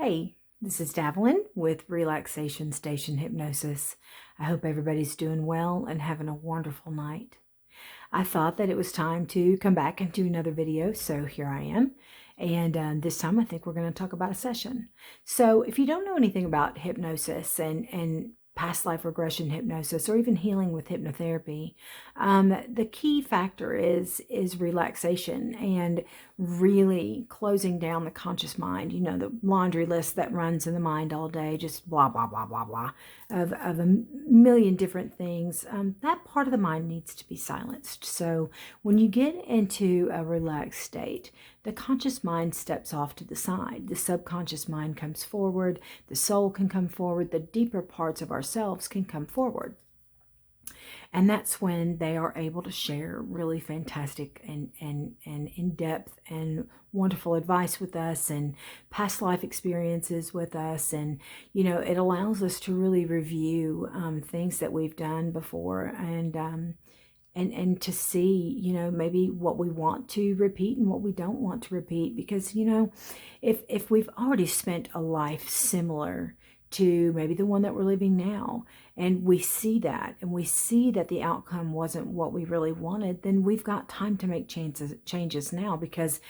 Hey, this is Davelin with Relaxation Station Hypnosis. I hope everybody's doing well and having a wonderful night. I thought that it was time to come back and do another video, so here I am. And this time I think we're going to talk about a session. So if you don't know anything about hypnosis and past life regression hypnosis or even healing with hypnotherapy, the key factor is relaxation and really closing down the conscious mind. You know, the laundry list that runs in the mind all day, just blah, blah, blah, blah, blah, of a million different things. That part of the mind needs to be silenced. So when you get into a relaxed state, the conscious mind steps off to the side. The subconscious mind comes forward. The soul can come forward. The deeper parts of ourselves can come forward. And that's when they are able to share really fantastic and in-depth and wonderful advice with us and past life experiences with us. And, you know, it allows us to really review things that we've done before and to see, you know, maybe what we want to repeat and what we don't want to repeat. Because, you know, if we've already spent a life similar to maybe the one that we're living now, and we see that, and we see that the outcome wasn't what we really wanted, then we've got time to make changes now, because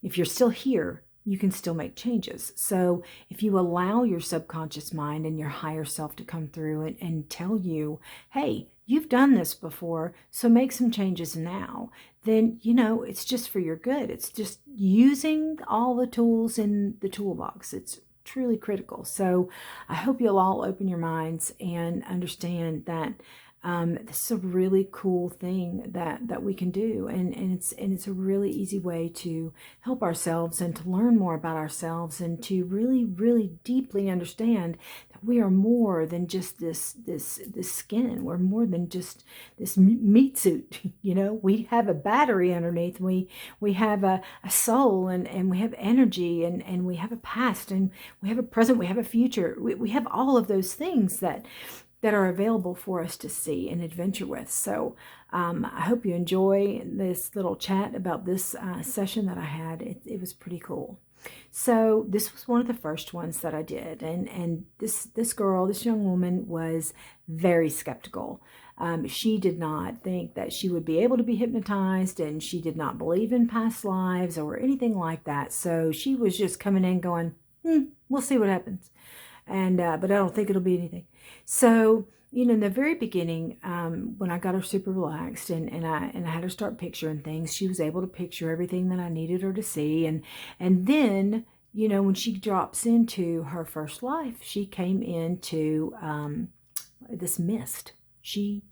if you're still here, you can still make changes. So if you allow your subconscious mind and your higher self to come through and tell you, hey, you've done this before, so make some changes now, then, you know, it's just for your good. It's just using all the tools in the toolbox. It's truly critical. So I hope you'll all open your minds and understand that this is a really cool thing that we can do, and it's a really easy way to help ourselves and to learn more about ourselves and to really deeply understand that we are more than just this skin. We're more than just this meat suit. You know, we have a battery underneath. We have a soul, and we have energy, and we have a past, and we have a present, we have a future. We have all of those things that are available for us to see and adventure with. So I hope you enjoy this little chat about this session that I had. It was pretty cool. So this was one of the first ones that I did, and this girl, this young woman, was very skeptical. She did not think that she would be able to be hypnotized, and she did not believe in past lives or anything like that. So she was just coming in going, we'll see what happens. And but I don't think it'll be anything. So, you know, in the very beginning, when I got her super relaxed and I had her start picturing things, she was able to picture everything that I needed her to see. And then, you know, when she drops into her first life, she came into this mist. She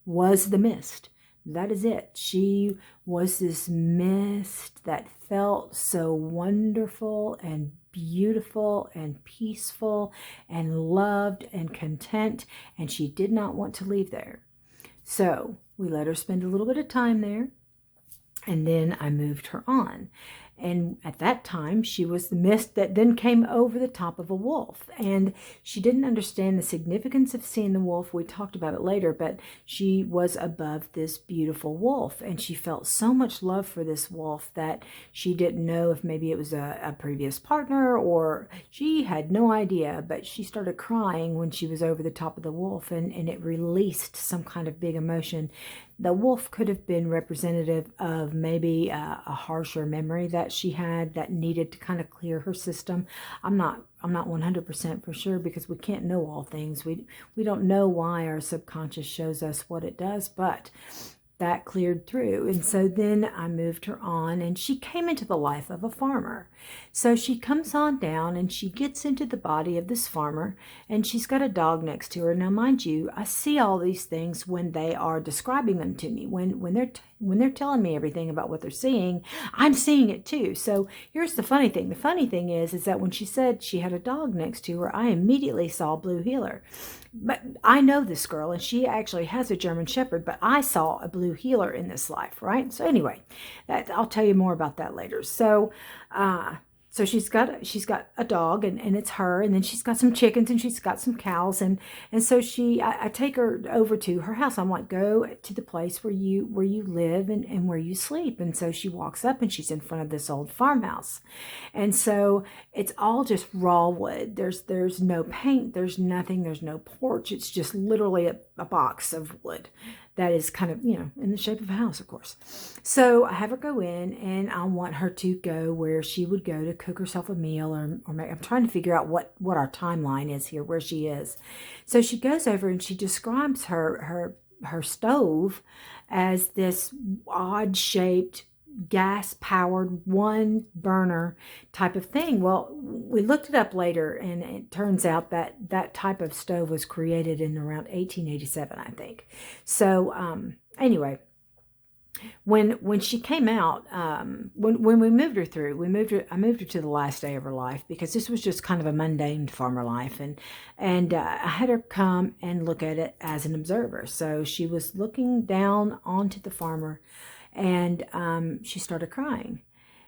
was the mist. That is it. She was this mist that felt so wonderful and beautiful and peaceful and loved and content, and she did not want to leave there. So we let her spend a little bit of time there, and then I moved her on. And at that time, she was the mist that then came over the top of a wolf. And she didn't understand the significance of seeing the wolf. We talked about it later, but she was above this beautiful wolf. And she felt so much love for this wolf that she didn't know if maybe it was a previous partner, or she had no idea. But she started crying when she was over the top of the wolf, and it released some kind of big emotion. The wolf could have been representative of maybe a harsher memory that she had that needed to kind of clear her system. I'm not 100% for sure, because we can't know all things. We don't know why our subconscious shows us what it does, but that cleared through. And so then I moved her on, and she came into the life of a farmer. So she comes on down, and she gets into the body of this farmer, and she's got a dog next to her. Now, mind you, I see all these things when they are describing them to me. When they're telling me everything about what they're seeing, I'm seeing it too. So here's the funny thing. The funny thing is that when she said she had a dog next to her, I immediately saw Blue Heeler. But I know this girl, and she actually has a German Shepherd, but I saw a Blue Heeler in this life, right? So anyway, I'll tell you more about that later. So So she's got a dog, and it's her, and then she's got some chickens, and she's got some cows, and so I take her over to her house. I'm like, go to the place where you live and where you sleep. And so she walks up, and she's in front of this old farmhouse, and so it's all just raw wood. There's no paint, there's nothing, there's no porch. It's just literally a box of wood that is kind of, in the shape of a house, of course. So I have her go in, and I want her to go where she would go to cook herself a meal, or I'm trying to figure out what our timeline is here, where she is. So she goes over, and she describes her stove as this odd shaped, gas powered, one burner type of thing. Well, we looked it up later, and it turns out that that type of stove was created in around 1887, I think. So anyway, when she came out, when we moved her through, I moved her to the last day of her life, because this was just kind of a mundane farmer life, and I had her come and look at it as an observer. So she was looking down onto the farmer, and she started crying.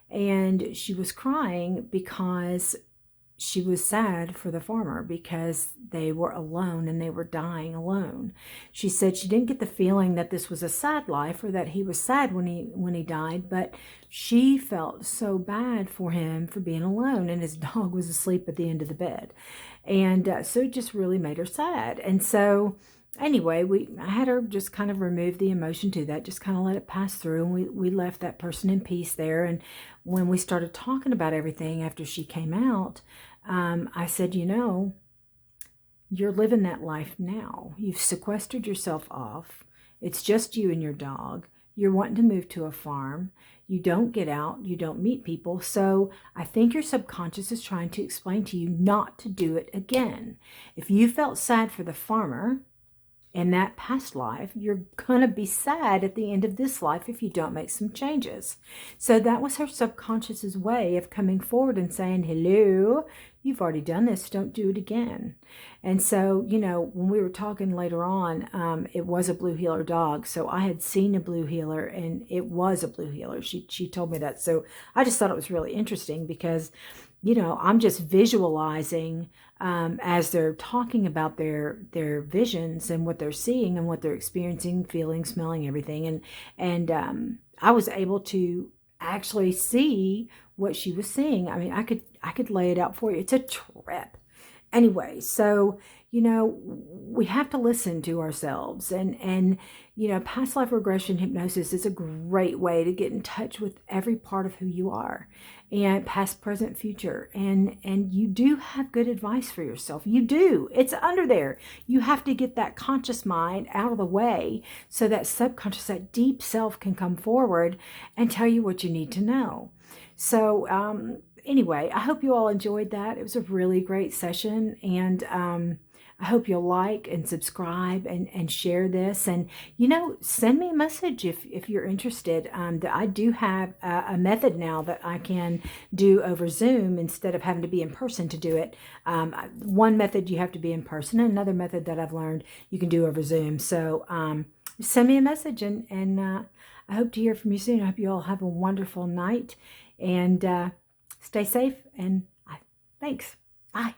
And she was crying because she was sad for the farmer, because they were alone and they were dying alone. She said she didn't get the feeling that this was a sad life, or that he was sad when he died, but she felt so bad for him for being alone, and his dog was asleep at the end of the bed. And so it just really made her sad. And so anyway, I had her just kind of remove the emotion to that, just kind of let it pass through, and we left that person in peace there. And when we started talking about everything after she came out, I said, you're living that life now. You've sequestered yourself off. It's just you and your dog. You're wanting to move to a farm. You don't get out. You don't meet people. So I think your subconscious is trying to explain to you not to do it again. If you felt sad for the farmer in that past life, you're going to be sad at the end of this life if you don't make some changes. So that was her subconscious's way of coming forward and saying, hello, you've already done this, don't do it again. And so, when we were talking later on, it was a blue heeler dog. So I had seen a blue heeler, and it was a blue heeler. She told me that. So I just thought it was really interesting, because I'm just visualizing as they're talking about their visions and what they're seeing and what they're experiencing, feeling, smelling, everything. And I was able to actually see what she was seeing. I mean, I could lay it out for you. It's a trip. Anyway, so, we have to listen to ourselves, and past life regression hypnosis is a great way to get in touch with every part of who you are, and past, present, future. And you do have good advice for yourself. You do. It's under there. You have to get that conscious mind out of the way, so that subconscious, that deep self, can come forward and tell you what you need to know. So, anyway, I hope you all enjoyed that. It was a really great session, and I hope you'll like and subscribe and share this. And, send me a message if you're interested. I do have a method now that I can do over Zoom instead of having to be in person to do it. One method you have to be in person, and another method that I've learned you can do over Zoom. So send me a message, and I hope to hear from you soon. I hope you all have a wonderful night, and stay safe, and thanks. Bye.